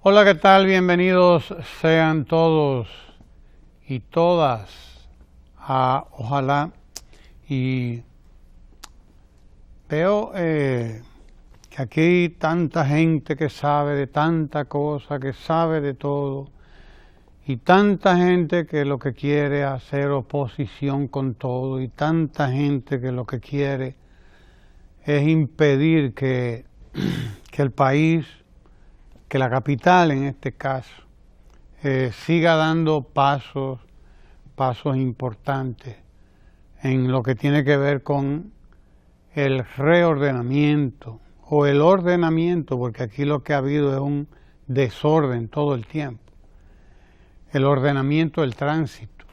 Hola, ¿qué tal? Bienvenidos sean todos y todas a Ojalá. Y veo que aquí hay tanta gente que sabe de tanta cosa, que sabe de todo, y tanta gente que lo que quiere es hacer oposición con todo, y tanta gente que lo que quiere es impedir que el país, que la capital en este caso, siga dando pasos importantes en lo que tiene que ver con el reordenamiento o el ordenamiento, porque aquí lo que ha habido es un desorden todo el tiempo. El ordenamiento del tránsito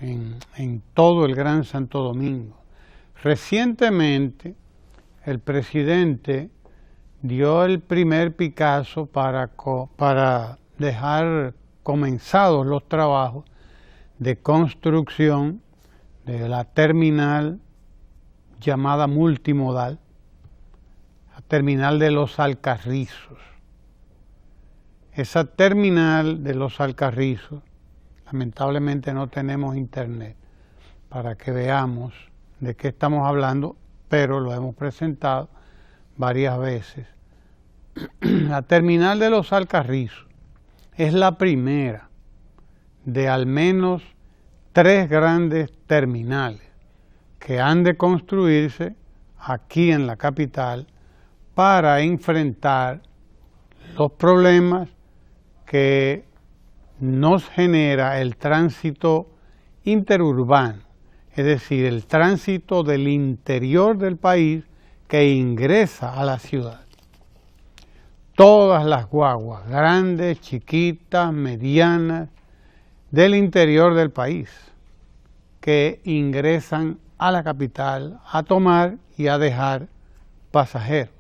en todo el Gran Santo Domingo. Recientemente el presidente dio el primer Picasso para dejar comenzados los trabajos de construcción de la terminal llamada multimodal, la terminal de Los Alcarrizos. Esa terminal de Los Alcarrizos, lamentablemente no tenemos internet para que veamos de qué estamos hablando, pero lo hemos presentado varias veces. La terminal de Los Alcarrizos es la primera de al menos 3 grandes terminales que han de construirse aquí en la capital para enfrentar los problemas que nos genera el tránsito interurbano, es decir, el tránsito del interior del país que ingresa a la ciudad. Todas las guaguas, grandes, chiquitas, medianas, del interior del país, que ingresan a la capital a tomar y a dejar pasajeros.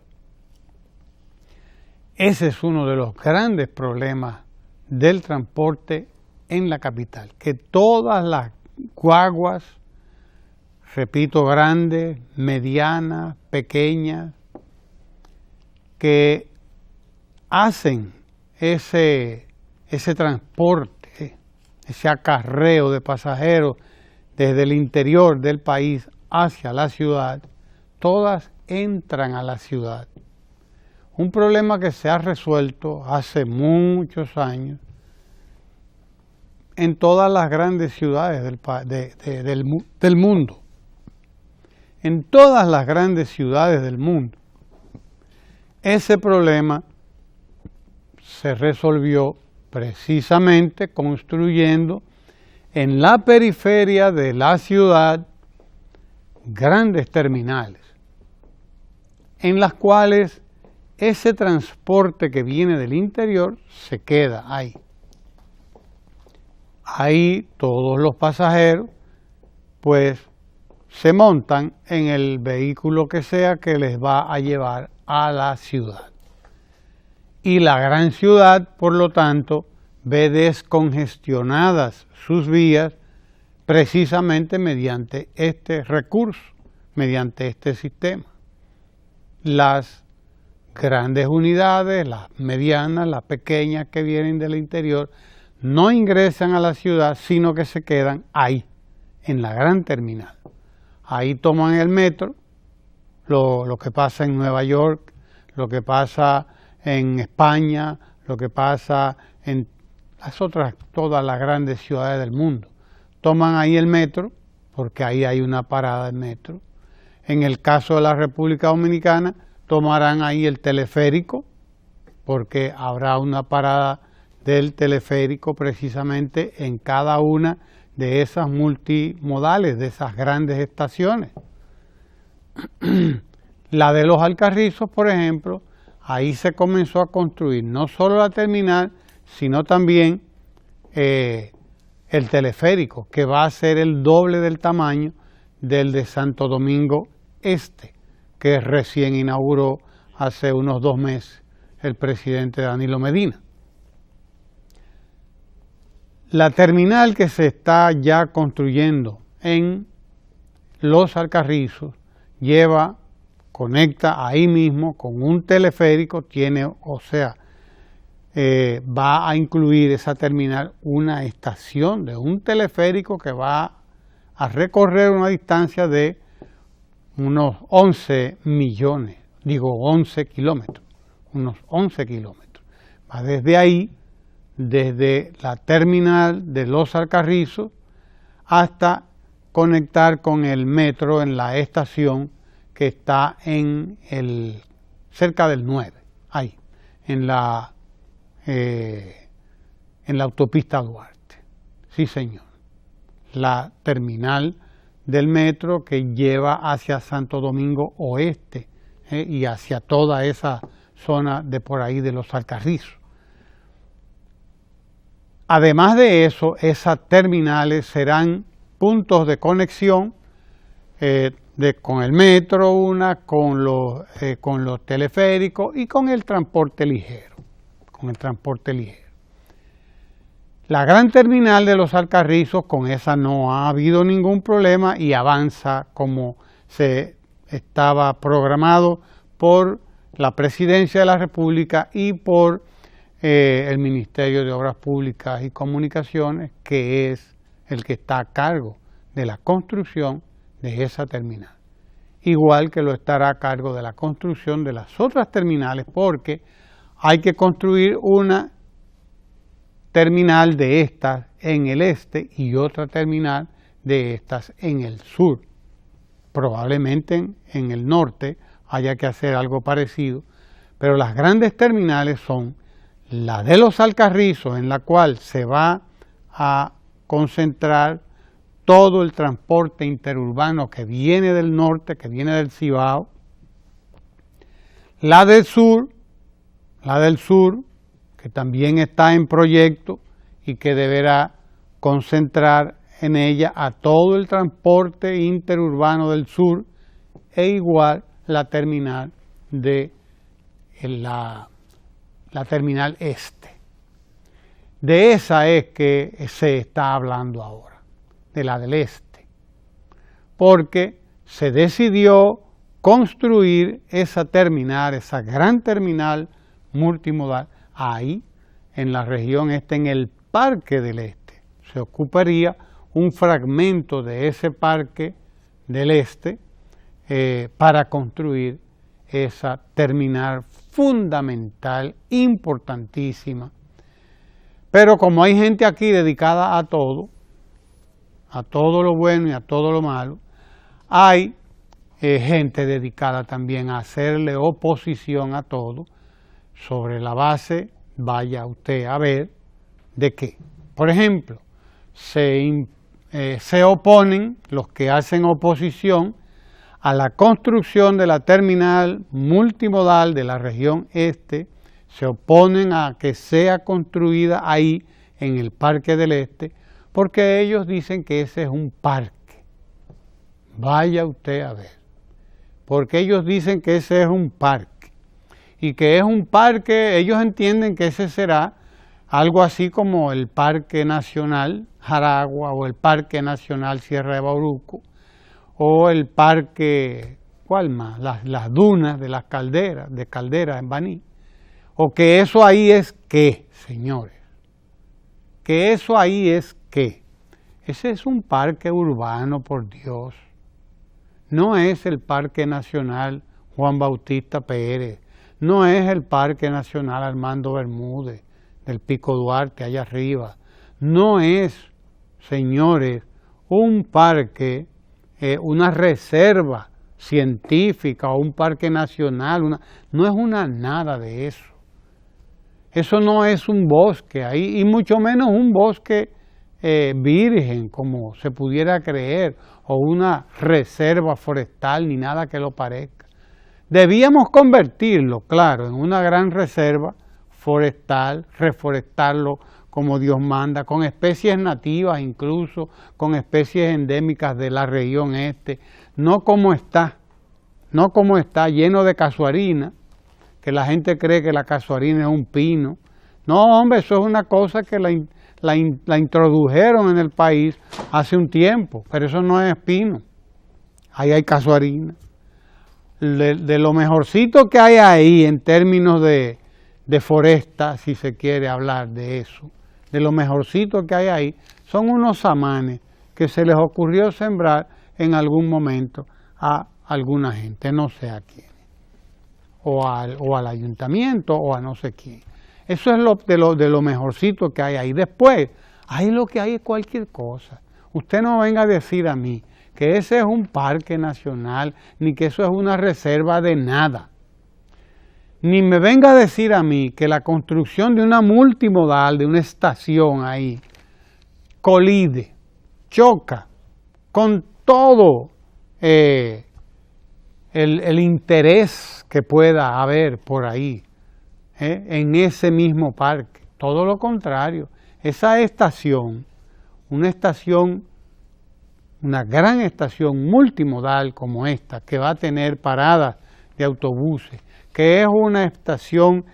Ese es uno de los grandes problemas del transporte en la capital, que todas las guaguas, repito, grandes, medianas, pequeñas, que hacen ese transporte, ese acarreo de pasajeros desde el interior del país hacia la ciudad, todas entran a la ciudad. Un problema que se ha resuelto hace muchos años en todas las grandes ciudades del mundo. En todas las grandes ciudades del mundo, ese problema se resolvió precisamente construyendo en la periferia de la ciudad grandes terminales, en las cuales ese transporte que viene del interior se queda ahí. Ahí todos los pasajeros pues se montan en el vehículo que sea que les va a llevar a la ciudad. Y la gran ciudad, por lo tanto, ve descongestionadas sus vías precisamente mediante este recurso, mediante este sistema. Las grandes unidades, las medianas, las pequeñas que vienen del interior, no ingresan a la ciudad, sino que se quedan ahí, en la gran terminal. Ahí toman el metro, lo que pasa en Nueva York, lo que pasa en España, lo que pasa en todas las grandes ciudades del mundo. Toman ahí el metro, porque ahí hay una parada de metro. En el caso de la República Dominicana, tomarán ahí el teleférico, porque habrá una parada del teleférico precisamente en cada una de esas multimodales, de esas grandes estaciones. La de Los Alcarrizos, por ejemplo, ahí se comenzó a construir no solo la terminal, sino también el teleférico, que va a ser el doble del tamaño del de Santo Domingo Este, que recién inauguró hace unos 2 meses el presidente Danilo Medina. La terminal que se está ya construyendo en Los Alcarrizos conecta ahí mismo con un teleférico, tiene, o sea, va a incluir esa terminal una estación de un teleférico que va a recorrer una distancia de unos 11 kilómetros, unos 11 kilómetros. Va desde ahí, desde la terminal de Los Alcarrizos, hasta conectar con el metro en la estación que está cerca del 9, ahí, en la autopista Duarte. Sí, señor. La terminal del metro que lleva hacia Santo Domingo Oeste y hacia toda esa zona de por ahí de Los Alcarrizos. Además de eso, esas terminales serán puntos de conexión con el metro, con los teleféricos y con el transporte ligero. La gran terminal de Los Alcarrizos, con esa no ha habido ningún problema y avanza como se estaba programado por la Presidencia de la República y por el Ministerio de Obras Públicas y Comunicaciones, que es el que está a cargo de la construcción de esa terminal. Igual que lo estará a cargo de la construcción de las otras terminales, porque hay que construir una terminal de estas en el este y otra terminal de estas en el sur. Probablemente en el norte haya que hacer algo parecido, pero las grandes terminales son la de Los Alcarrizos, en la cual se va a concentrar todo el transporte interurbano que viene del norte, que viene del Cibao. La del sur, que también está en proyecto y que deberá concentrar en ella a todo el transporte interurbano del sur, e igual la terminal de la terminal este. De esa es que se está hablando ahora, de la del este, porque se decidió construir esa terminal, esa gran terminal multimodal, ahí en la región este, en el Parque del Este. Se ocuparía un fragmento de ese Parque del Este para construir esa terminal fundamental, importantísima. Pero como hay gente aquí dedicada a todo lo bueno y a todo lo malo, hay gente dedicada también a hacerle oposición a todo, sobre la base, vaya usted a ver, de qué. Por ejemplo, se oponen los que hacen oposición a la construcción de la terminal multimodal de la región este, se oponen a que sea construida ahí en el Parque del Este, porque ellos dicen que ese es un parque. Vaya usted a ver, porque ellos dicen que ese es un parque, y que es un parque, ellos entienden que ese será algo así como el Parque Nacional Jaragua o el Parque Nacional Sierra de Bauruco, o el parque, ¿cuál más? Las dunas de las calderas, de Caldera en Baní, o que eso ahí es qué, señores, que eso ahí es qué. Ese es un parque urbano, por Dios, no es el Parque Nacional Juan Bautista Pérez, no es el Parque Nacional Armando Bermúdez, del Pico Duarte, allá arriba, no es, señores, un parque, una reserva científica o un parque nacional, no es nada de eso. Eso no es un bosque ahí, y mucho menos un bosque virgen, como se pudiera creer, o una reserva forestal, ni nada que lo parezca. Debíamos convertirlo, claro, en una gran reserva forestal, reforestarlo como Dios manda, con especies nativas incluso, con especies endémicas de la región este, no como está lleno de casuarina, que la gente cree que la casuarina es un pino. No, hombre, eso es una cosa que la introdujeron en el país hace un tiempo, pero eso no es pino, ahí hay casuarina. De lo mejorcito que hay ahí en términos de de foresta, si se quiere hablar de eso. De lo mejorcito que hay ahí, son unos samanes que se les ocurrió sembrar en algún momento a alguna gente, no sé a quién, o al ayuntamiento o a no sé quién. Eso es de lo mejorcito que hay ahí. Después, ahí lo que hay es cualquier cosa. Usted no venga a decir a mí que ese es un parque nacional, ni que eso es una reserva de nada. Ni me venga a decir a mí que la construcción de una multimodal, de una estación ahí, colide, choca con todo el interés que pueda haber por ahí, en ese mismo parque. Todo lo contrario, esa estación, una gran estación multimodal como esta, que va a tener paradas de autobuses, que es una estación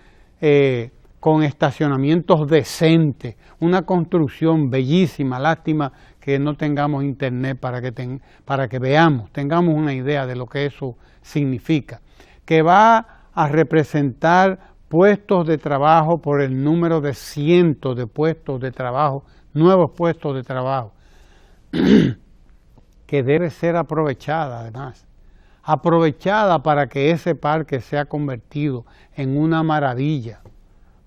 con estacionamientos decentes, una construcción bellísima. Lástima que no tengamos internet para que veamos, tengamos una idea de lo que eso significa, que va a representar puestos de trabajo por el número de cientos de puestos de trabajo, nuevos puestos de trabajo, que debe ser aprovechada además, aprovechada para que ese parque sea convertido en una maravilla,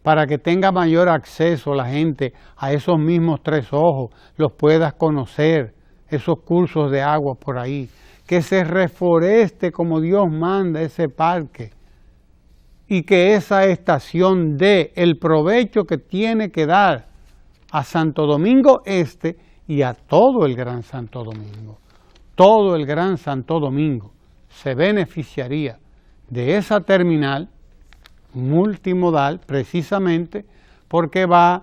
para que tenga mayor acceso la gente a esos mismos Tres Ojos, los puedas conocer, esos cursos de agua por ahí, que se reforeste como Dios manda ese parque, y que esa estación dé el provecho que tiene que dar a Santo Domingo Este y a todo el Gran Santo Domingo. Todo el Gran Santo Domingo se beneficiaría de esa terminal multimodal precisamente porque va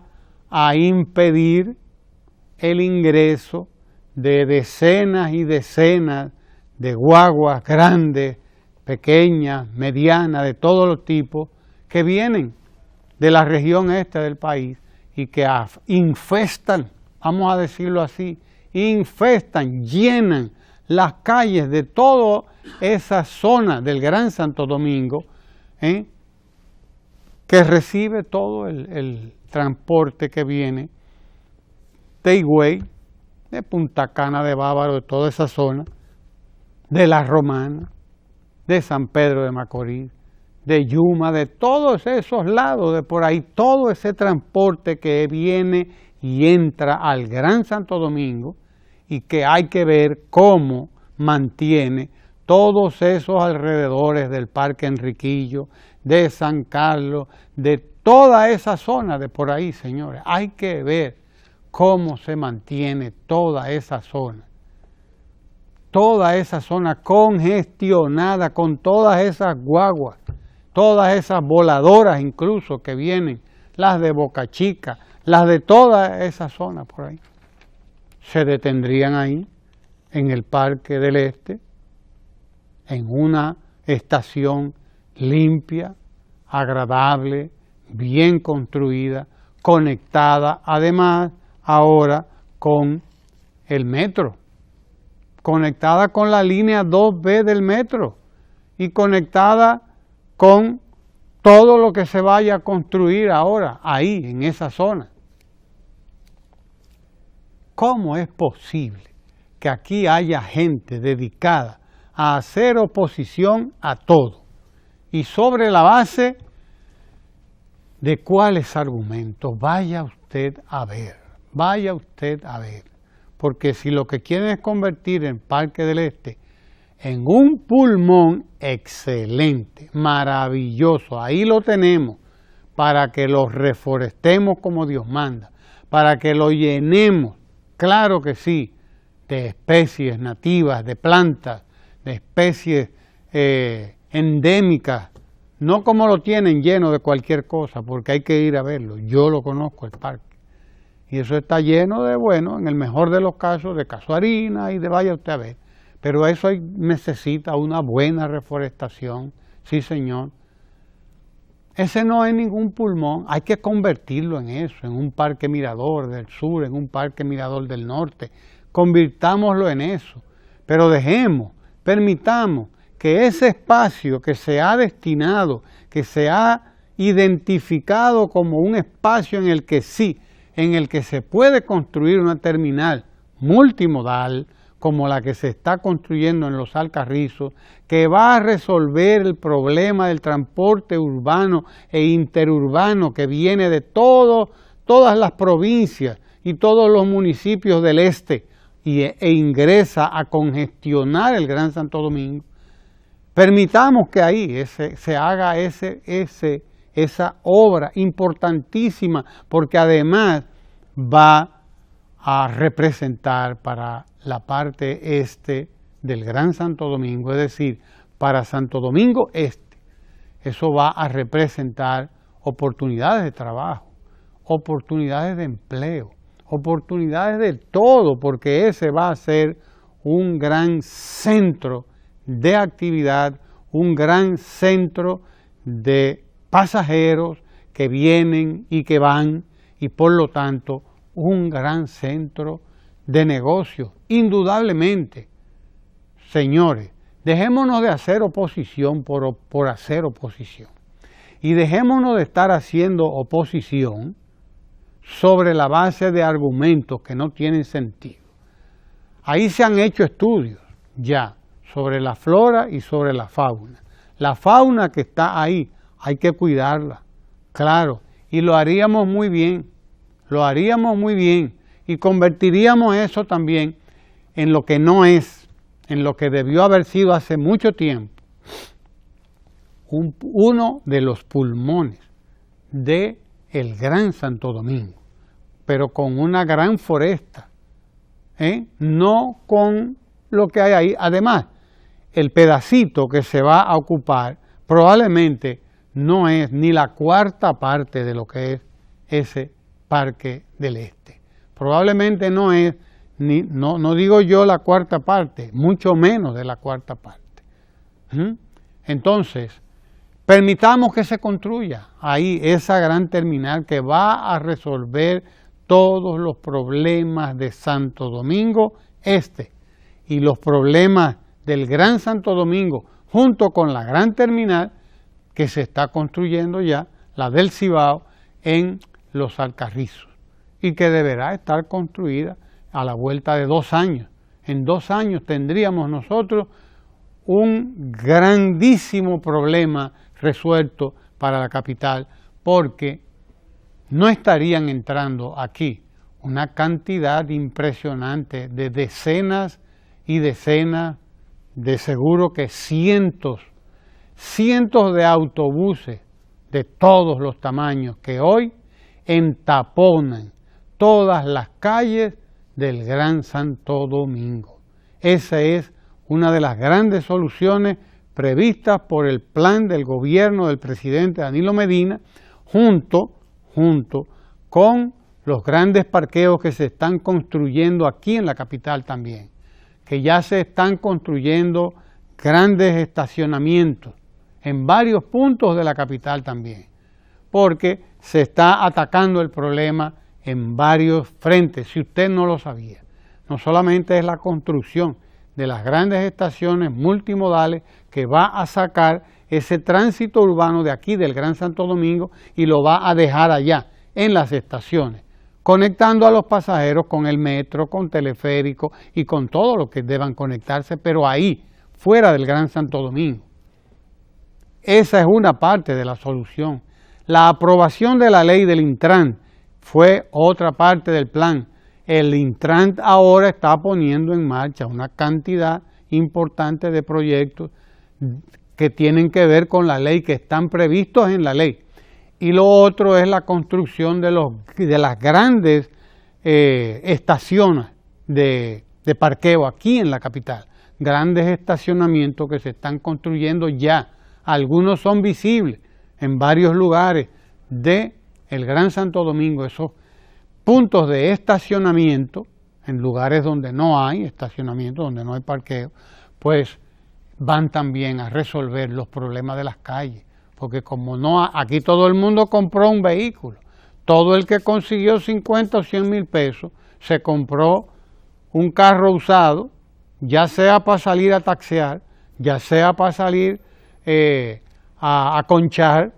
a impedir el ingreso de decenas y decenas de guaguas grandes, pequeñas, medianas, de todos los tipos, que vienen de la región este del país y que infestan, vamos a decirlo así, infestan, llenan las calles de toda esa zona del Gran Santo Domingo, que recibe todo el transporte que viene de Higüey, de Punta Cana, de Bávaro, de toda esa zona, de La Romana, de San Pedro de Macorís, de Yuma, de todos esos lados, de por ahí, todo ese transporte que viene y entra al Gran Santo Domingo y que hay que ver cómo mantiene todos esos alrededores del Parque Enriquillo, de San Carlos, de toda esa zona de por ahí, señores. Hay que ver cómo se mantiene toda esa zona congestionada con todas esas guaguas, todas esas voladoras incluso que vienen, las de Boca Chica, las de toda esa zona por ahí. Se detendrían ahí, en el Parque del Este, en una estación limpia, agradable, bien construida, conectada además ahora con el metro, conectada con la línea 2B del metro y conectada con todo lo que se vaya a construir ahora ahí, en esa zona. ¿Cómo es posible que aquí haya gente dedicada a hacer oposición a todo? Y sobre la base de cuáles argumentos, vaya usted a ver. Porque si lo que quieren es convertir el Parque del Este en un pulmón excelente, maravilloso, ahí lo tenemos, para que lo reforestemos como Dios manda, para que lo llenemos, claro que sí, de especies nativas, de plantas, de especies endémicas, no como lo tienen lleno de cualquier cosa, porque hay que ir a verlo. Yo lo conozco, el parque. Y eso está lleno de, bueno, en el mejor de los casos, de casuarina y de vaya usted a ver. Pero eso necesita una buena reforestación, sí señor. Ese no es ningún pulmón, hay que convertirlo en eso, en un parque mirador del sur, en un parque mirador del norte. Convirtámoslo en eso, pero permitamos que ese espacio que se ha destinado, que se ha identificado como un espacio en el que sí, en el que se puede construir una terminal multimodal, como la que se está construyendo en Los Alcarrizos, que va a resolver el problema del transporte urbano e interurbano que viene de todas las provincias y todos los municipios del este e ingresa a congestionar el Gran Santo Domingo. Permitamos que ahí se haga esa obra importantísima, porque además va a representar para la parte este del Gran Santo Domingo, es decir, para Santo Domingo Este. Eso va a representar oportunidades de trabajo, oportunidades de empleo, oportunidades de todo, porque ese va a ser un gran centro de actividad, un gran centro de pasajeros que vienen y que van, y por lo tanto un gran centro de negocio, indudablemente. Señores, dejémonos de hacer oposición por hacer oposición, y dejémonos de estar haciendo oposición sobre la base de argumentos que no tienen sentido. Ahí se han hecho estudios ya sobre la flora y sobre la fauna. La fauna que está ahí hay que cuidarla, claro, y lo haríamos muy bien, y convertiríamos eso también en lo que no es, en lo que debió haber sido hace mucho tiempo, uno de los pulmones de el Gran Santo Domingo, pero con una gran foresta, no con lo que hay ahí. Además, el pedacito que se va a ocupar probablemente no es ni la cuarta parte de lo que es ese Parque del Este. Probablemente no es, no digo yo la cuarta parte, mucho menos de la cuarta parte. Entonces, permitamos que se construya ahí esa gran terminal que va a resolver todos los problemas de Santo Domingo Este y los problemas del Gran Santo Domingo, junto con la gran terminal que se está construyendo ya, la del Cibao, en Los Alcarrizos, y que deberá estar construida a la vuelta de 2 años. En 2 años tendríamos nosotros un grandísimo problema resuelto para la capital, porque no estarían entrando aquí una cantidad impresionante de decenas y decenas, de seguro que cientos de autobuses de todos los tamaños que hoy entaponan todas las calles del Gran Santo Domingo. Esa es una de las grandes soluciones previstas por el plan del gobierno del presidente Danilo Medina, junto con los grandes parqueos que se están construyendo aquí en la capital también, que ya se están construyendo grandes estacionamientos en varios puntos de la capital también, porque se está atacando el problema en varios frentes, si usted no lo sabía. No solamente es la construcción de las grandes estaciones multimodales que va a sacar ese tránsito urbano de aquí del Gran Santo Domingo y lo va a dejar allá en las estaciones, conectando a los pasajeros con el metro, con teleférico y con todo lo que deban conectarse, pero ahí, fuera del Gran Santo Domingo. Esa es una parte de la solución. La aprobación de la ley del Intran fue otra parte del plan. El Intran ahora está poniendo en marcha una cantidad importante de proyectos que tienen que ver con la ley, que están previstos en la ley. Y lo otro es la construcción de las grandes estaciones de parqueo aquí en la capital. Grandes estacionamientos que se están construyendo ya. Algunos son visibles en varios lugares de el Gran Santo Domingo. Esos puntos de estacionamiento, en lugares donde no hay estacionamiento, donde no hay parqueo, pues van también a resolver los problemas de las calles. Porque como no, aquí todo el mundo compró un vehículo. Todo el que consiguió 50 o 100 mil pesos se compró un carro usado, ya sea para salir a taxear, ya sea para salir a conchar,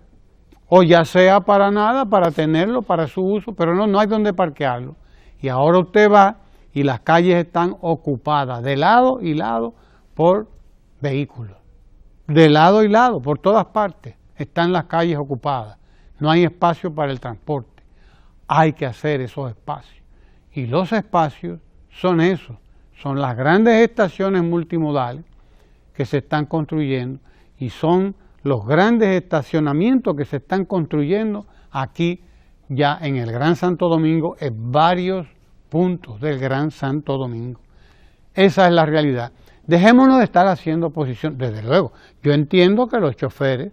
o ya sea para nada, para tenerlo, para su uso, pero no hay donde parquearlo. Y ahora usted va y las calles están ocupadas de lado y lado por vehículos. De lado y lado, por todas partes, están las calles ocupadas. No hay espacio para el transporte. Hay que hacer esos espacios. Y los espacios son esos, son las grandes estaciones multimodales que se están construyendo y son los grandes estacionamientos que se están construyendo aquí ya en el Gran Santo Domingo, en varios puntos del Gran Santo Domingo. Esa es la realidad. Dejémonos de estar haciendo oposición. Desde luego, yo entiendo que los choferes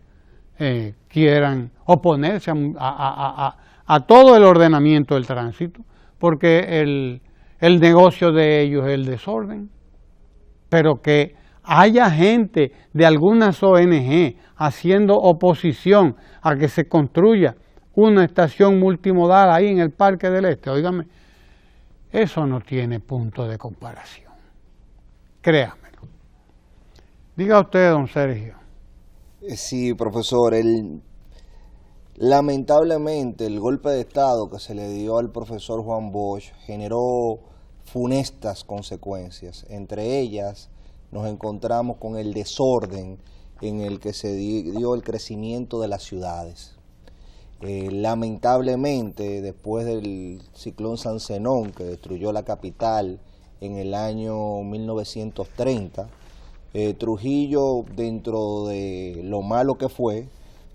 quieran oponerse a todo el ordenamiento del tránsito, porque el negocio de ellos es el desorden, pero que haya gente de algunas ONG haciendo oposición a que se construya una estación multimodal ahí en el Parque del Este, óigame, eso no tiene punto de comparación. Créamelo. Diga usted, don Sergio. Sí, profesor, lamentablemente el golpe de Estado que se le dio al profesor Juan Bosch generó funestas consecuencias. Entre ellas nos encontramos con el desorden en el que se dio el crecimiento de las ciudades. Lamentablemente, después del ciclón San Zenón que destruyó la capital en el año 1930, Trujillo, dentro de lo malo que fue,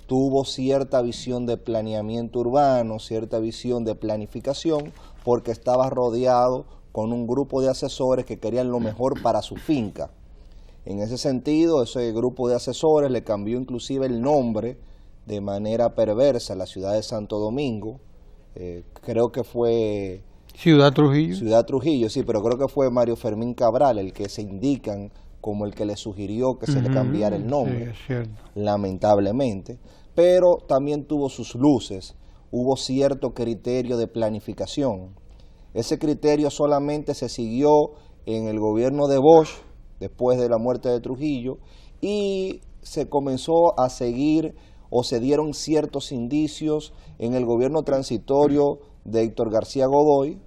tuvo cierta visión de planeamiento urbano, cierta visión de planificación, porque estaba rodeado con un grupo de asesores que querían lo mejor para su finca. En ese sentido, ese grupo de asesores le cambió inclusive el nombre de manera perversa a la ciudad de Santo Domingo. Creo que fue... Ciudad Trujillo. Ciudad Trujillo, sí, pero creo que fue Mario Fermín Cabral el que se indican como el que le sugirió que se le cambiara el nombre, sí, es cierto. Lamentablemente, pero también tuvo sus luces, hubo cierto criterio de planificación. Ese criterio solamente se siguió en el gobierno de Bosch, después de la muerte de Trujillo, y se comenzó a seguir o se dieron ciertos indicios en el gobierno transitorio de Héctor García Godoy,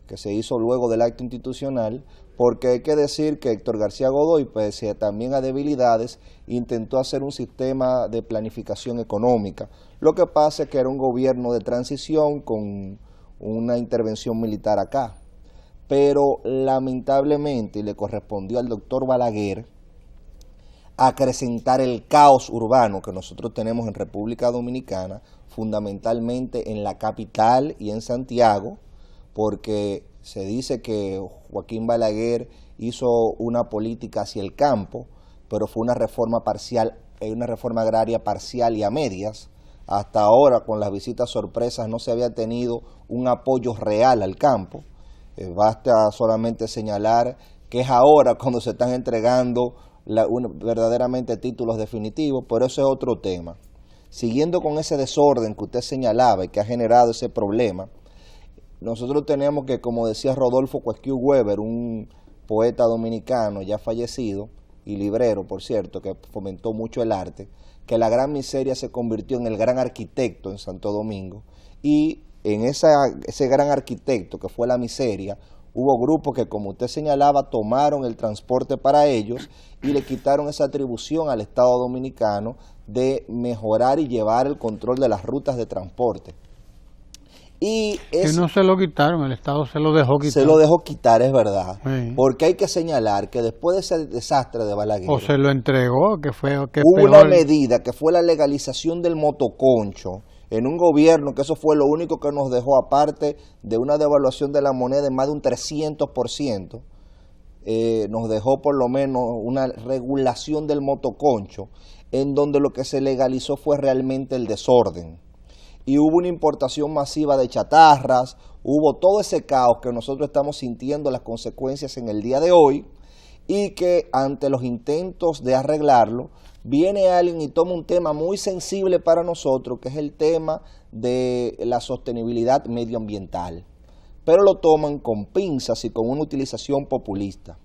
que se hizo luego del acto institucional, porque hay que decir que Héctor García Godoy, pese también a debilidades, intentó hacer un sistema de planificación económica. Lo que pasa es que era un gobierno de transición con una intervención militar acá. Pero lamentablemente le correspondió al doctor Balaguer acrecentar el caos urbano que nosotros tenemos en República Dominicana, fundamentalmente en la capital y en Santiago, porque se dice que Joaquín Balaguer hizo una política hacia el campo, pero fue una reforma parcial, una reforma agraria parcial y a medias. Hasta ahora, con las visitas sorpresas, no se había tenido un apoyo real al campo. Basta solamente señalar que es ahora cuando se están entregando verdaderamente títulos definitivos, pero eso es otro tema. Siguiendo con ese desorden que usted señalaba y que ha generado ese problema, nosotros tenemos que, como decía Rodolfo Cuesquiu Weber, un poeta dominicano ya fallecido y librero, por cierto, que fomentó mucho el arte, que la gran miseria se convirtió en el gran arquitecto en Santo Domingo, y en ese gran arquitecto que fue la miseria, hubo grupos que, como usted señalaba, tomaron el transporte para ellos y le quitaron esa atribución al Estado Dominicano de mejorar y llevar el control de las rutas de transporte. Y que no se lo quitaron, el Estado se lo dejó quitar. Se lo dejó quitar, es verdad. Sí. Porque hay que señalar que después de ese desastre de Balaguer, o se lo entregó, que fue que hubo peor. Una medida que fue la legalización del motoconcho, en un gobierno que eso fue lo único que nos dejó, aparte de una devaluación de la moneda de más de un 300%, nos dejó por lo menos una regulación del motoconcho, en donde lo que se legalizó fue realmente el desorden. Y hubo una importación masiva de chatarras, hubo todo ese caos que nosotros estamos sintiendo las consecuencias en el día de hoy, y que ante los intentos de arreglarlo, viene alguien y toma un tema muy sensible para nosotros, que es el tema de la sostenibilidad medioambiental, pero lo toman con pinzas y con una utilización populista.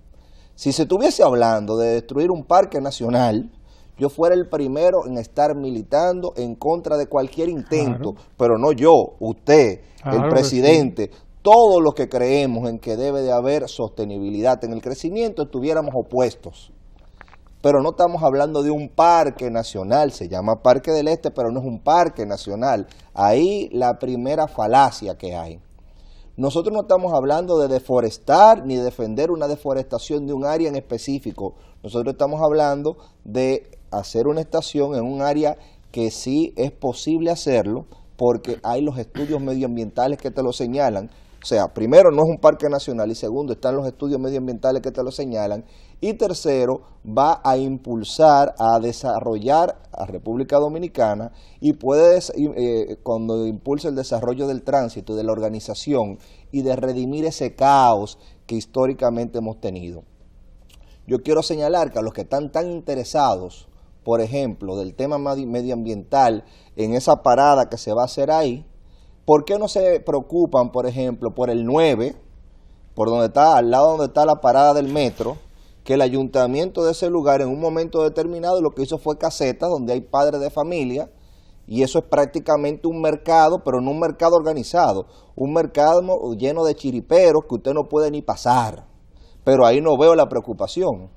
Si se estuviese hablando de destruir un parque nacional, yo fuera el primero en estar militando en contra de cualquier intento, pero no yo, usted, el presidente, todos los que creemos en que debe de haber sostenibilidad en el crecimiento, estuviéramos opuestos. Pero no estamos hablando de un parque nacional, se llama Parque del Este, pero no es un parque nacional. Ahí la primera falacia que hay. Nosotros no estamos hablando de deforestar ni defender una deforestación de un área en específico. Nosotros estamos hablando de hacer una estación en un área que sí es posible hacerlo, porque hay los estudios medioambientales que te lo señalan. O sea, primero, no es un parque nacional, y segundo, están los estudios medioambientales que te lo señalan, y tercero, va a impulsar, a desarrollar a República Dominicana, y puede, cuando impulse el desarrollo del tránsito, de la organización, y de redimir ese caos que históricamente hemos tenido. Yo quiero señalar que a los que están tan interesados, por ejemplo, del tema medioambiental, en esa parada que se va a hacer ahí, ¿por qué no se preocupan, por ejemplo, por el 9, por donde está, al lado donde está la parada del metro, que el ayuntamiento de ese lugar en un momento determinado lo que hizo fue casetas donde hay padres de familia, y eso es prácticamente un mercado, pero no un mercado organizado, un mercado lleno de chiriperos que usted no puede ni pasar, pero ahí no veo la preocupación.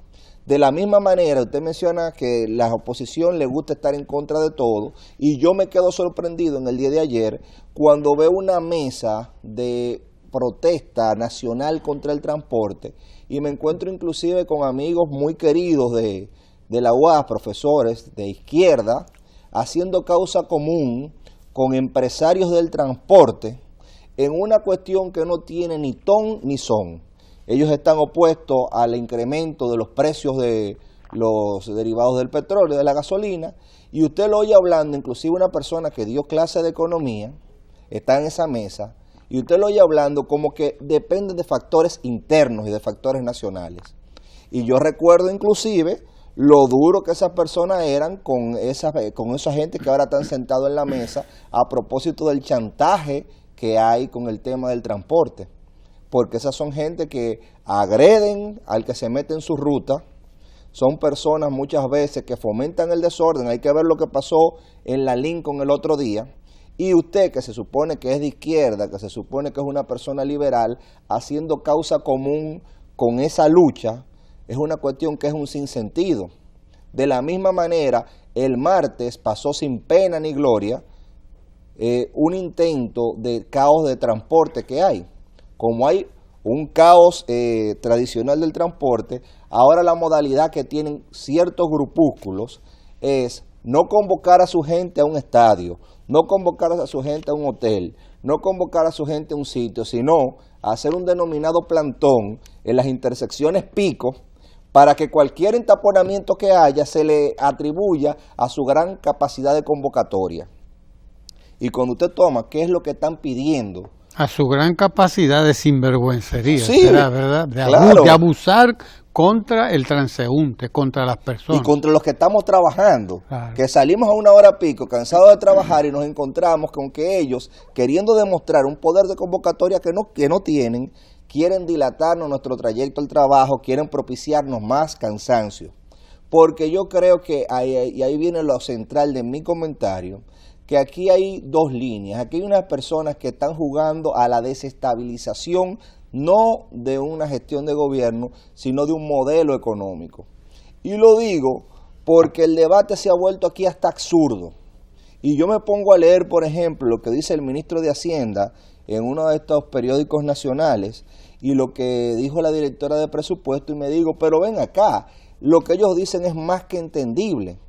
De la misma manera, usted menciona que la oposición le gusta estar en contra de todo, y yo me quedo sorprendido en el día de ayer cuando veo una mesa de protesta nacional contra el transporte, y me encuentro inclusive con amigos muy queridos de la UAS, profesores de izquierda, haciendo causa común con empresarios del transporte en una cuestión que no tiene ni ton ni son. Ellos están opuestos al incremento de los precios de los derivados del petróleo y de la gasolina, y usted lo oye hablando, inclusive una persona que dio clase de economía, está en esa mesa, y usted lo oye hablando como que depende de factores internos y de factores nacionales. Y yo recuerdo inclusive lo duro que esas personas eran con esa gente que ahora están sentados en la mesa a propósito del chantaje que hay con el tema del transporte. Porque esas son gente que agreden al que se mete en su ruta, son personas muchas veces que fomentan el desorden. Hay que ver lo que pasó en la Lincoln el otro día, y usted, que se supone que es de izquierda, que se supone que es una persona liberal, haciendo causa común con esa lucha, es una cuestión que es un sinsentido. De la misma manera, el martes pasó sin pena ni gloria un intento de caos de transporte que hay. Como hay un caos tradicional del transporte, ahora la modalidad que tienen ciertos grupúsculos es no convocar a su gente a un estadio, no convocar a su gente a un hotel, no convocar a su gente a un sitio, sino hacer un denominado plantón en las intersecciones pico para que cualquier entaponamiento que haya se le atribuya a su gran capacidad de convocatoria. Y cuando usted toma, ¿qué es lo que están pidiendo? A su gran capacidad de sinvergüencería, sí, ¿será verdad? De abusar contra el transeúnte, contra las personas. Y contra los que estamos trabajando, claro, que salimos a una hora pico, cansados de trabajar, y nos encontramos con que ellos, queriendo demostrar un poder de convocatoria que no tienen, quieren dilatarnos nuestro trayecto al trabajo, quieren propiciarnos más cansancio. Porque yo creo que, y ahí viene lo central de mi comentario, que aquí hay dos líneas. Aquí hay unas personas que están jugando a la desestabilización, no de una gestión de gobierno, sino de un modelo económico. Y lo digo porque el debate se ha vuelto aquí hasta absurdo. Y yo me pongo a leer, por ejemplo, lo que dice el ministro de Hacienda en uno de estos periódicos nacionales, y lo que dijo la directora de presupuesto, y me digo, pero ven acá, lo que ellos dicen es más que entendible.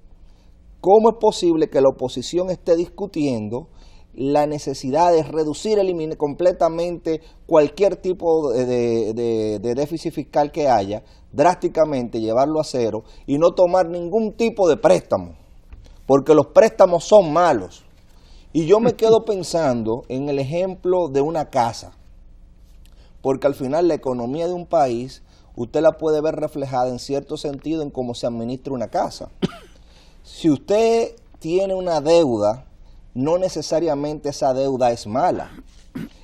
¿Cómo es posible que la oposición esté discutiendo la necesidad de reducir, eliminar completamente cualquier tipo de déficit fiscal que haya, drásticamente llevarlo a cero y no tomar ningún tipo de préstamo? Porque los préstamos son malos. Y yo me quedo pensando en el ejemplo de una casa, porque al final la economía de un país, usted la puede ver reflejada en cierto sentido en cómo se administra una casa. Si usted tiene una deuda, no necesariamente esa deuda es mala.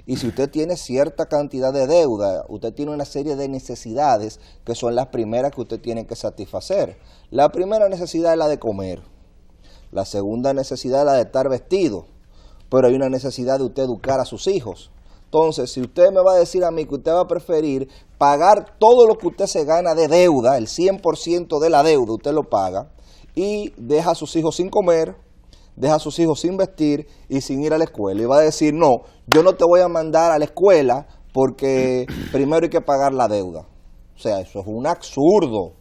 Y si usted tiene cierta cantidad de deuda, usted tiene una serie de necesidades que son las primeras que usted tiene que satisfacer. La primera necesidad es la de comer. La segunda necesidad es la de estar vestido. Pero hay una necesidad de usted educar a sus hijos. Entonces, si usted me va a decir a mí que usted va a preferir pagar todo lo que usted se gana de deuda, el 100% de la deuda usted lo paga, y deja a sus hijos sin comer, deja a sus hijos sin vestir y sin ir a la escuela. Y va a decir, no, yo no te voy a mandar a la escuela porque primero hay que pagar la deuda. O sea, eso es un absurdo.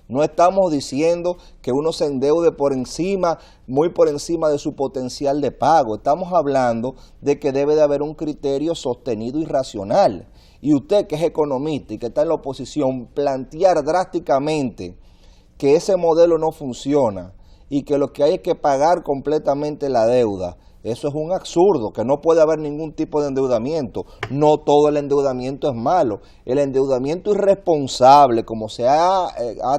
No estamos diciendo que uno se endeude por encima, muy por encima de su potencial de pago. Estamos hablando de que debe de haber un criterio sostenido y racional. Y usted, que es economista y que está en la oposición, plantear drásticamente que ese modelo no funciona y que lo que hay es que pagar completamente la deuda, eso es un absurdo, que no puede haber ningún tipo de endeudamiento. No todo el endeudamiento es malo. El endeudamiento irresponsable, como se ha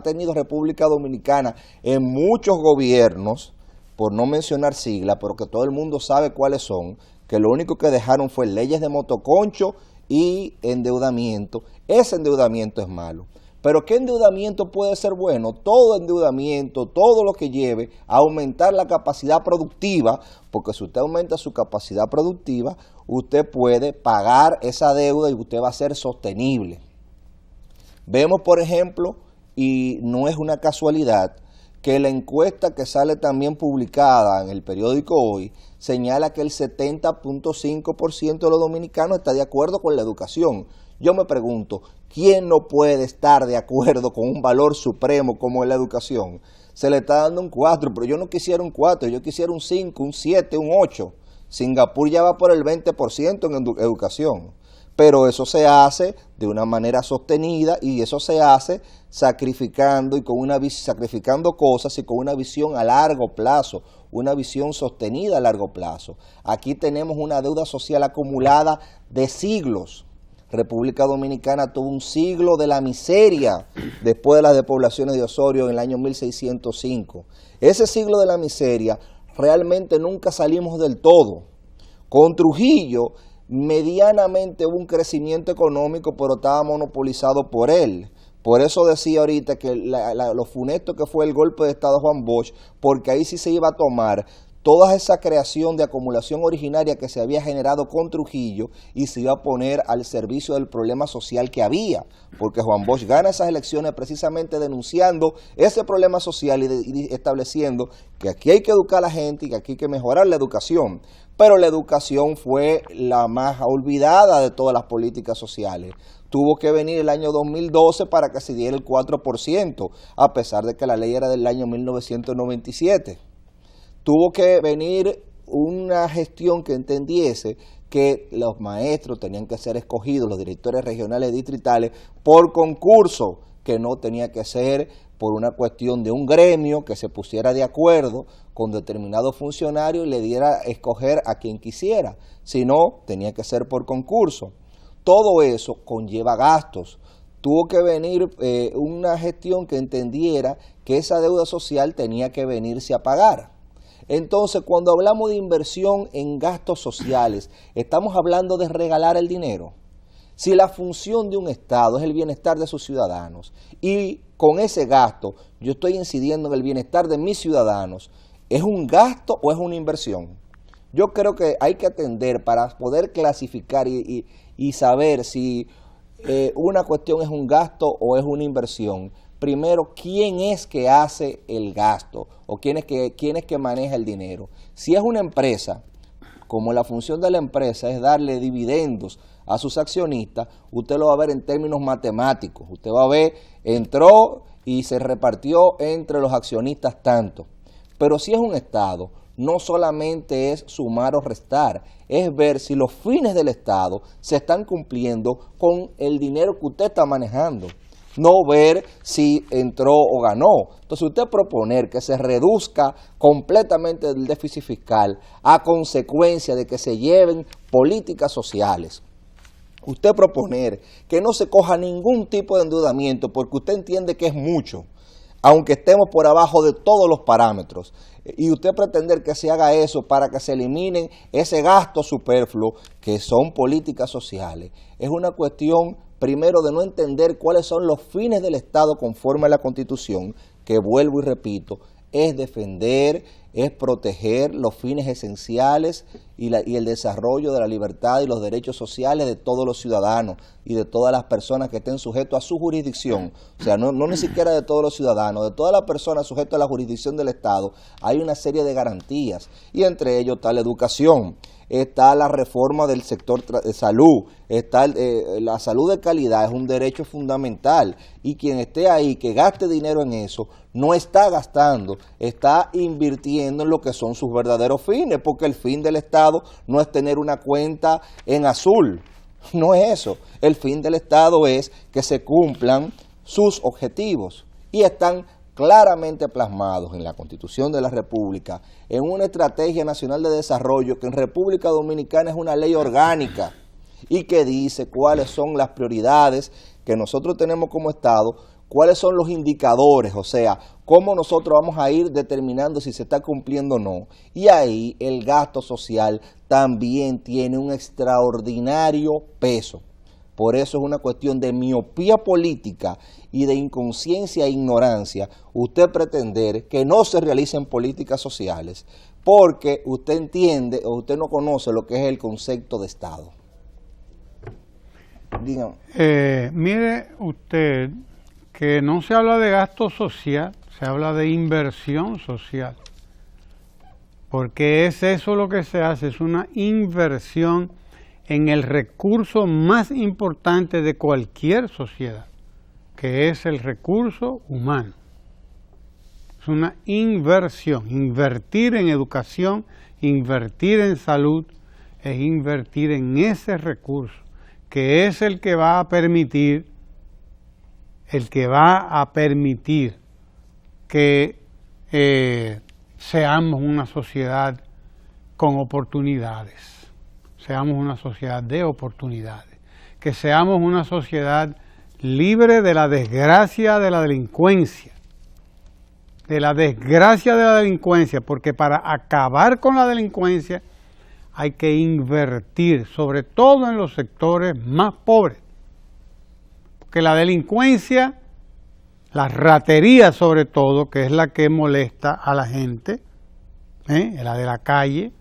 tenido República Dominicana en muchos gobiernos, por no mencionar siglas, pero que todo el mundo sabe cuáles son, que lo único que dejaron fue leyes de motoconcho y endeudamiento. Ese endeudamiento es malo. Pero ¿qué endeudamiento puede ser bueno? Todo endeudamiento, todo lo que lleve a aumentar la capacidad productiva, porque si usted aumenta su capacidad productiva, usted puede pagar esa deuda y usted va a ser sostenible. Vemos, por ejemplo, y no es una casualidad, que la encuesta que sale también publicada en el periódico Hoy señala que el 70.5% de los dominicanos está de acuerdo con la educación. Yo me pregunto, ¿quién no puede estar de acuerdo con un valor supremo como es la educación? Se le está dando un 4, pero yo no quisiera un 4, yo quisiera un 5, un 7, un 8. Singapur ya va por el 20% en educación. Pero eso se hace de una manera sostenida y eso se hace sacrificando cosas y con una visión a largo plazo, una visión sostenida a largo plazo. Aquí tenemos una deuda social acumulada de siglos. República Dominicana tuvo un siglo de la miseria después de las despoblaciones de Osorio en el año 1605. Ese siglo de la miseria realmente nunca salimos del todo. Con Trujillo medianamente hubo un crecimiento económico, pero estaba monopolizado por él. Por eso decía ahorita que lo funesto que fue el golpe de Estado de Juan Bosch, porque ahí sí se iba a tomar toda esa creación de acumulación originaria que se había generado con Trujillo y se iba a poner al servicio del problema social que había, porque Juan Bosch gana esas elecciones precisamente denunciando ese problema social y estableciendo que aquí hay que educar a la gente y que aquí hay que mejorar la educación. Pero la educación fue la más olvidada de todas las políticas sociales. Tuvo que venir el año 2012 para que se diera el 4%, a pesar de que la ley era del año 1997. Tuvo que venir una gestión que entendiese que los maestros tenían que ser escogidos, los directores regionales y distritales, por concurso, que no tenía que ser por una cuestión de un gremio que se pusiera de acuerdo con determinado funcionario y le diera a escoger a quien quisiera, sino tenía que ser por concurso. Todo eso conlleva gastos. Tuvo que venir una gestión que entendiera que esa deuda social tenía que venirse a pagar. Entonces, cuando hablamos de inversión en gastos sociales, estamos hablando de regalar el dinero. Si la función de un Estado es el bienestar de sus ciudadanos y con ese gasto yo estoy incidiendo en el bienestar de mis ciudadanos, ¿es un gasto o es una inversión? Yo creo que hay que atender para poder clasificar y saber si una cuestión es un gasto o es una inversión. Primero, ¿quién es que hace el gasto? ¿O quién es que maneja el dinero? Si es una empresa, como la función de la empresa es darle dividendos a sus accionistas, usted lo va a ver en términos matemáticos. Usted va a ver, entró y se repartió entre los accionistas tanto. Pero si es un Estado, no solamente es sumar o restar, es ver si los fines del Estado se están cumpliendo con el dinero que usted está manejando. No ver si entró o ganó. Entonces usted proponer que se reduzca completamente el déficit fiscal a consecuencia de que se lleven políticas sociales. Usted proponer que no se coja ningún tipo de endeudamiento porque usted entiende que es mucho, aunque estemos por abajo de todos los parámetros. Y usted pretender que se haga eso para que se eliminen ese gasto superfluo, que son políticas sociales, es una cuestión, primero, de no entender cuáles son los fines del Estado conforme a la Constitución, que vuelvo y repito, es defender, es proteger los fines esenciales y el desarrollo de la libertad y los derechos sociales de todos los ciudadanos y de todas las personas que estén sujetos a su jurisdicción. O sea, no ni siquiera de todos los ciudadanos, de todas las personas sujetas a la jurisdicción del Estado. Hay una serie de garantías y entre ellos está la educación, está la reforma del sector de salud, está la salud de calidad, es un derecho fundamental, y quien esté ahí, que gaste dinero en eso, no está gastando, está invirtiendo en lo que son sus verdaderos fines, porque el fin del Estado no es tener una cuenta en azul, no es eso. El fin del Estado es que se cumplan sus objetivos y están claramente plasmados en la Constitución de la República, en una estrategia nacional de desarrollo que en República Dominicana es una ley orgánica y que dice cuáles son las prioridades que nosotros tenemos como Estado, cuáles son los indicadores, o sea, cómo nosotros vamos a ir determinando si se está cumpliendo o no. Y ahí el gasto social también tiene un extraordinario peso. Por eso es una cuestión de miopía política y de inconsciencia e ignorancia usted pretender que no se realicen políticas sociales, porque usted entiende o usted no conoce lo que es el concepto de Estado. Dígame. Mire usted que no se habla de gasto social, se habla de inversión social, porque es eso lo que se hace, es una inversión en el recurso más importante de cualquier sociedad, que es el recurso humano. Es una inversión, invertir en educación, invertir en salud, es invertir en ese recurso, que es el que va a permitir, que seamos una sociedad con oportunidades. Seamos una sociedad de oportunidades, que seamos una sociedad libre de la desgracia de la delincuencia, porque para acabar con la delincuencia hay que invertir, sobre todo en los sectores más pobres, porque la delincuencia, la ratería sobre todo, que es la que molesta a la gente, la de la calle.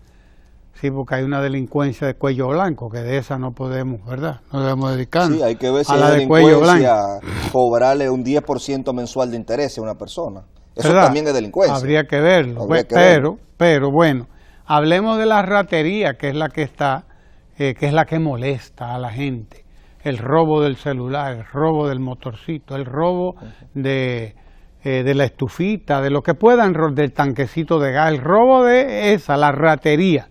Sí, porque hay una delincuencia de cuello blanco, que de esa no podemos, ¿verdad? No debemos dedicarnos. Sí, hay que ver si a hay la de cuello blanco. Cobrarle un 10% mensual de interés a una persona. Eso ¿verdad? También es delincuencia. Habría que verlo. Pero bueno, hablemos de la ratería, que es la que está, que es la que molesta a la gente. El robo del celular, el robo del motorcito, el robo de la estufita, de lo que puedan, del tanquecito de gas, el robo de esa, la ratería.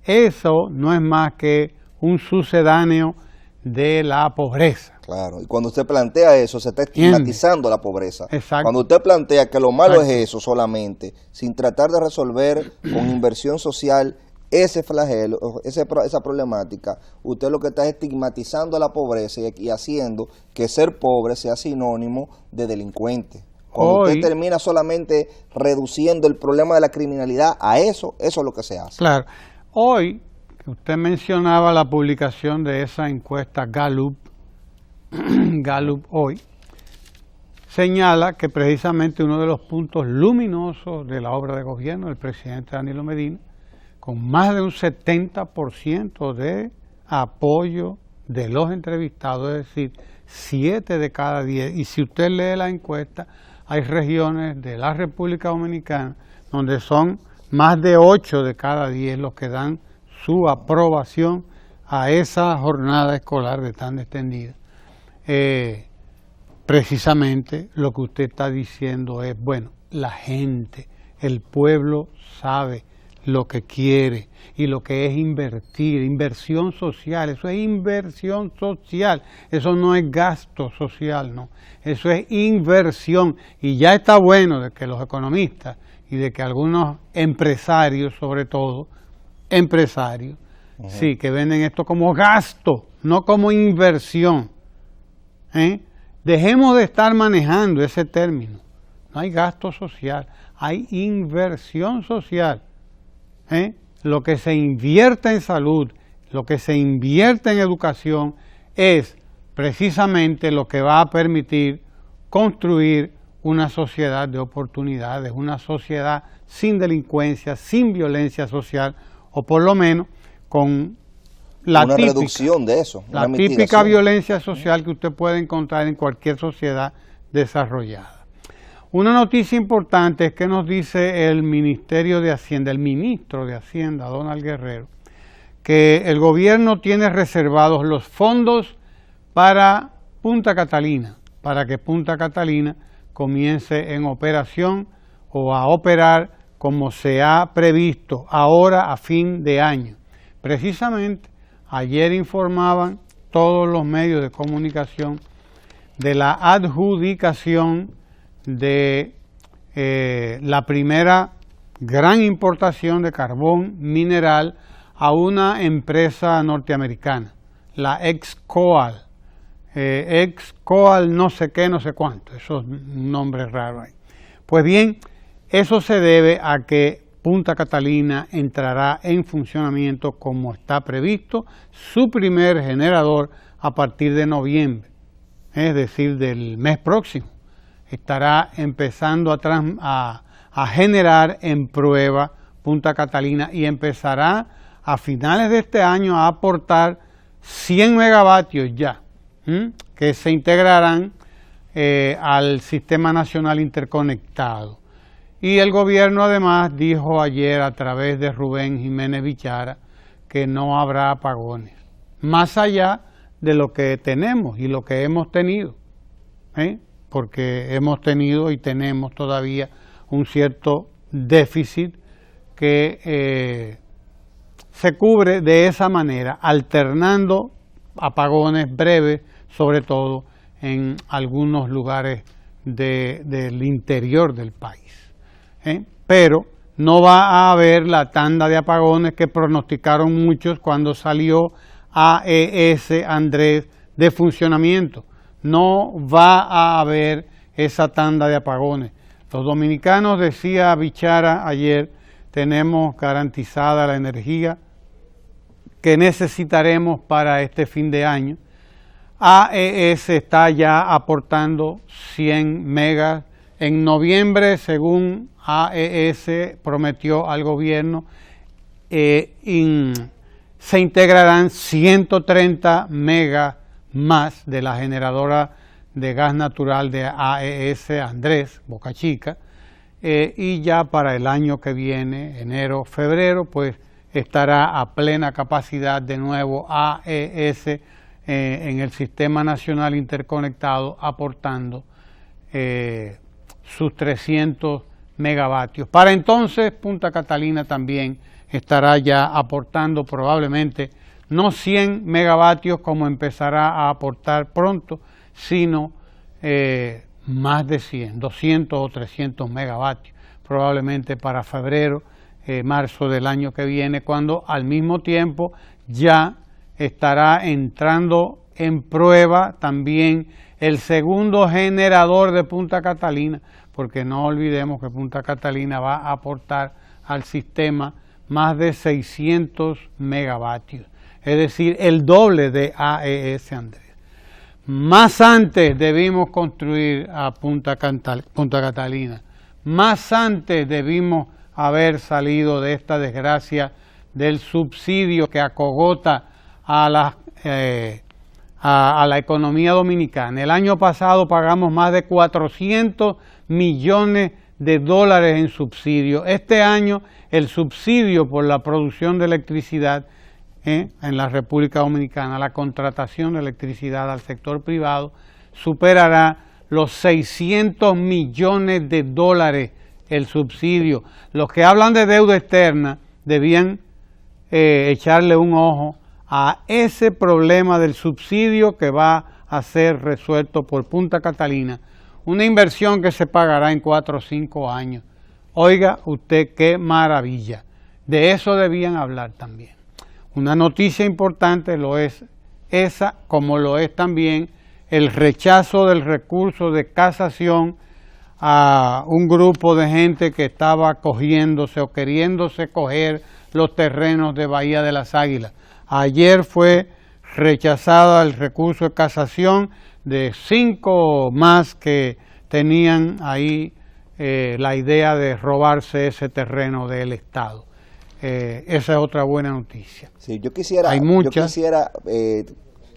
Eso no es más que un sucedáneo de la pobreza. Claro, y cuando usted plantea eso, se está estigmatizando la pobreza. Exacto. Cuando usted plantea que lo malo es eso solamente, sin tratar de resolver con inversión social ese flagelo, esa problemática, usted lo que está es estigmatizando la pobreza y haciendo que ser pobre sea sinónimo de delincuente. Cuando usted termina solamente reduciendo el problema de la criminalidad a eso es lo que se hace. Claro. Hoy, que usted mencionaba la publicación de esa encuesta Gallup hoy, señala que precisamente uno de los puntos luminosos de la obra de gobierno del presidente Danilo Medina, con más de un 70% de apoyo de los entrevistados, es decir, 7 de cada 10, y si usted lee la encuesta, hay regiones de la República Dominicana donde son más de 8 de cada 10 los que dan su aprobación a esa jornada escolar de tan extendida. Precisamente lo que usted está diciendo es, bueno, la gente, el pueblo sabe lo que quiere y lo que es invertir, inversión social, eso es inversión social, eso no es gasto social, no, eso es inversión. Y ya está bueno de que los economistas y de que algunos empresarios, sobre todo, empresarios, sí, que venden esto como gasto, no como inversión. Dejemos de estar manejando ese término. no hay gasto social, hay inversión social. Lo que se invierte en salud, lo que se invierte en educación es precisamente lo que va a permitir construir una sociedad de oportunidades, una sociedad sin delincuencia, sin violencia social, o por lo menos con una reducción de eso, la típica violencia social que usted puede encontrar en cualquier sociedad desarrollada. Una noticia importante es que nos dice el Ministerio de Hacienda, el ministro de Hacienda, Donald Guerrero, que el gobierno tiene reservados los fondos para Punta Catalina, para que Punta Catalina comience en operación o a operar como se ha previsto ahora a fin de año. Precisamente ayer informaban todos los medios de comunicación de la adjudicación de la primera gran importación de carbón mineral a una empresa norteamericana, la Excoal. Excoal no sé qué, no sé cuánto, eso es un nombre raro ahí. Pues bien, eso se debe a que Punta Catalina entrará en funcionamiento como está previsto, su primer generador a partir de noviembre, es decir, del mes próximo. Estará empezando a generar en prueba Punta Catalina y empezará a finales de este año a aportar 100 megavatios ya, que se integrarán al Sistema Nacional Interconectado. Y el gobierno además dijo ayer a través de Rubén Jiménez Bichara que no habrá apagones, más allá de lo que tenemos y lo que hemos tenido, porque hemos tenido y tenemos todavía un cierto déficit que se cubre de esa manera, alternando apagones breves, sobre todo en algunos lugares del interior del país. Pero no va a haber la tanda de apagones que pronosticaron muchos cuando salió AES Andrés de funcionamiento. No va a haber esa tanda de apagones. Los dominicanos, decía Bichara ayer, tenemos garantizada la energía que necesitaremos para este fin de año. AES está ya aportando 100 megas. En noviembre, según AES prometió al gobierno, se integrarán 130 megas más de la generadora de gas natural de AES Andrés, Boca Chica, y ya para el año que viene, enero, febrero, pues estará a plena capacidad de nuevo AES en el Sistema Nacional Interconectado, aportando sus 300 megavatios. Para entonces Punta Catalina también estará ya aportando probablemente no 100 megavatios como empezará a aportar pronto, sino más de 100, 200 o 300 megavatios, probablemente para febrero, marzo del año que viene, cuando al mismo tiempo ya estará entrando en prueba también el segundo generador de Punta Catalina, porque no olvidemos que Punta Catalina va a aportar al sistema más de 600 megavatios, es decir, el doble de AES Andrés. Más antes debimos construir a Punta Catalina, más antes debimos haber salido de esta desgracia del subsidio que acogota a la economía dominicana. El año pasado pagamos más de 400 millones de dólares en subsidio. Este año el subsidio por la producción de electricidad en la República Dominicana, la contratación de electricidad al sector privado, superará los 600 millones de dólares el subsidio. Los que hablan de deuda externa debían echarle un ojo a ese problema del subsidio que va a ser resuelto por Punta Catalina, una inversión que se pagará en 4 o 5 años. Oiga usted qué maravilla, de eso debían hablar también. Una noticia importante lo es como lo es también el rechazo del recurso de casación a un grupo de gente que estaba cogiéndose o queriéndose coger los terrenos de Bahía de las Águilas. Ayer fue rechazado el recurso de casación de 5 más que tenían ahí la idea de robarse ese terreno del Estado. Esa es otra buena noticia. Sí, yo quisiera, hay muchas,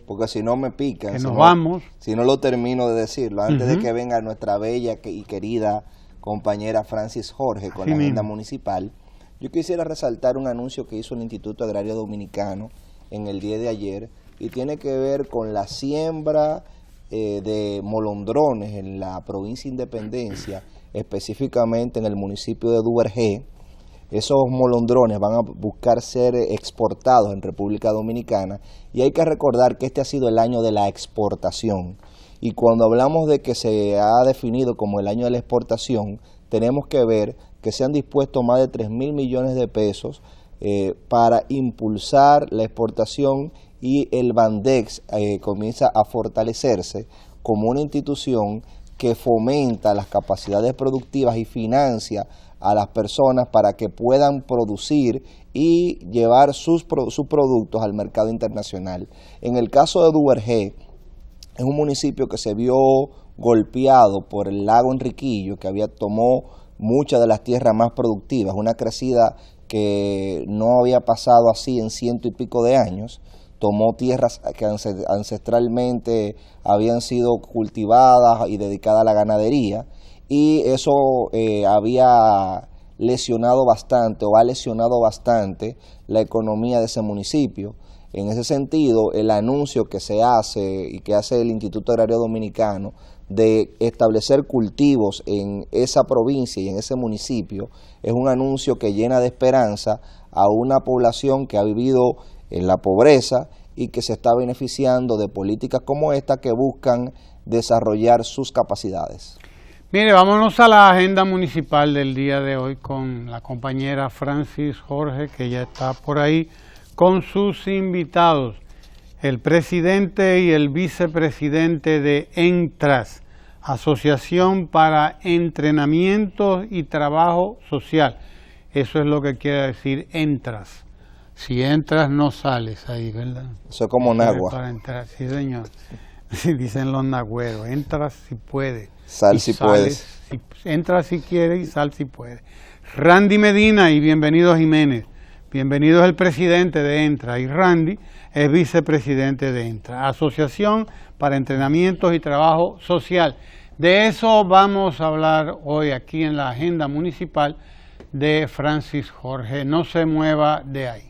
porque si no me pican, que nos vamos. Si no lo termino de decirlo, antes de que venga nuestra bella y querida compañera Francis Jorge con la agenda municipal, yo quisiera resaltar un anuncio que hizo el Instituto Agrario Dominicano en el día de ayer, y tiene que ver con la siembra de molondrones en la provincia de Independencia, específicamente en el municipio de Duvergé. Esos molondrones van a buscar ser exportados en República Dominicana, y hay que recordar que este ha sido el año de la exportación, y cuando hablamos de que se ha definido como el año de la exportación, tenemos que ver que se han dispuesto más de 3.000 millones de pesos para impulsar la exportación, y el Bandex comienza a fortalecerse como una institución que fomenta las capacidades productivas y financia a las personas para que puedan producir y llevar sus productos al mercado internacional. En el caso de Duvergé, es un municipio que se vio golpeado por el lago Enriquillo, que tomó muchas de las tierras más productivas, una crecida que no había pasado así en 100 y pico de años. Tomó tierras que ancestralmente habían sido cultivadas y dedicadas a la ganadería, y eso había lesionado bastante, o ha lesionado bastante, la economía de ese municipio. En ese sentido, el anuncio que se hace y que hace el Instituto Agrario Dominicano de establecer cultivos en esa provincia y en ese municipio es un anuncio que llena de esperanza a una población que ha vivido en la pobreza y que se está beneficiando de políticas como esta que buscan desarrollar sus capacidades. Mire, vámonos a la agenda municipal del día de hoy con la compañera Francis Jorge, que ya está por ahí, con sus invitados, el presidente y el vicepresidente de ENTRAS, Asociación para Entrenamiento y Trabajo Social. Eso es lo que quiere decir ENTRAS. Si entras, no sales ahí, ¿verdad? Eso es como Nagua. Para entrar, sí, señor. Dicen los nagüeros, entras si puedes. Sal si puedes. Entra si quieres y sal si puedes. Randy Medina y bienvenido Jiménez. Bienvenido es el presidente de ENTRA, y Randy es vicepresidente de ENTRA, Asociación para Entrenamientos y Trabajo Social. De eso vamos a hablar hoy aquí en la agenda municipal de Francis Jorge. No se mueva de ahí.